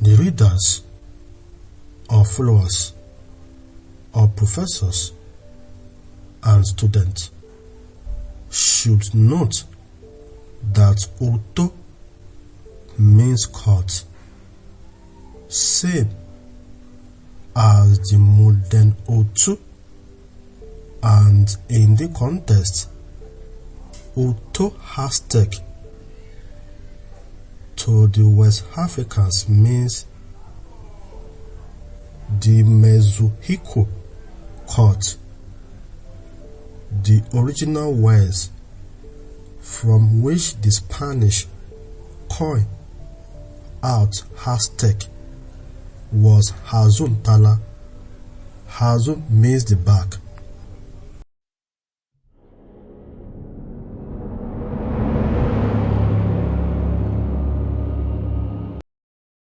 The readers or followers or professors and students should note that Oto means court, same as the modern Otu, and in the context, Oto Aztec to the West Africans means the Mexico court, the original words from which the Spanish coined out Aztec was Hazun Tala. Hazun means the back,